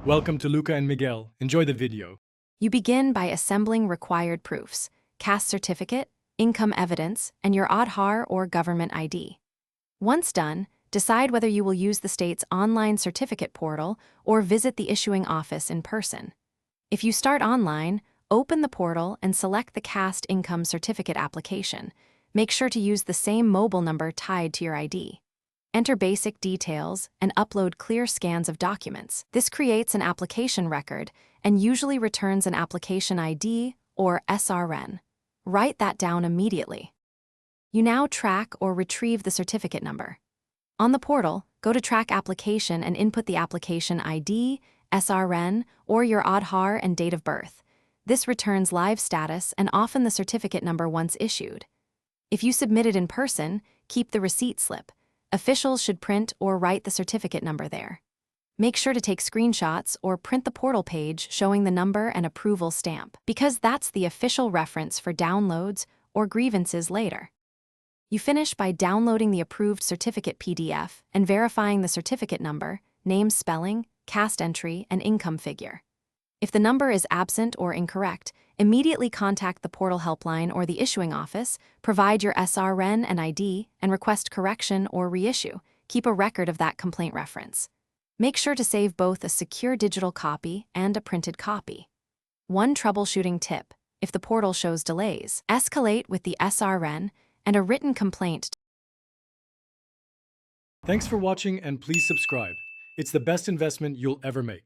Welcome to Luca and Miguel. Enjoy the video. You begin by assembling required proofs: caste certificate, income evidence, and your Aadhaar or government ID. Once done, decide whether you will use the state's online certificate portal or visit the issuing office in person. If you start online, open the portal and select the caste income certificate application. Make sure to use the same mobile number tied to your ID. Enter basic details and upload clear scans of documents. This creates an application record and usually returns an application ID or SRN. Write that down immediately. You now track or retrieve the certificate number. On the portal, go to Track Application and input the application ID, SRN, or your Aadhaar and date of birth. This returns live status and often the certificate number once issued. If you submit it in person, keep the receipt slip. Officials should print or write the certificate number there. Make sure to take screenshots or print the portal page showing the number and approval stamp, because that's the official reference for downloads or grievances later. You finish by downloading the approved certificate PDF and verifying the certificate number, name spelling, caste entry, and income figure. If the number is absent or incorrect, immediately contact the portal helpline or the issuing office, provide your SRN and ID, and request correction or reissue. Keep a record of that complaint reference. Make sure to save both a secure digital copy and a printed copy. One troubleshooting tip: if the portal shows delays, escalate with the SRN and a written complaint. Thanks for watching and please subscribe. It's the best investment you'll ever make.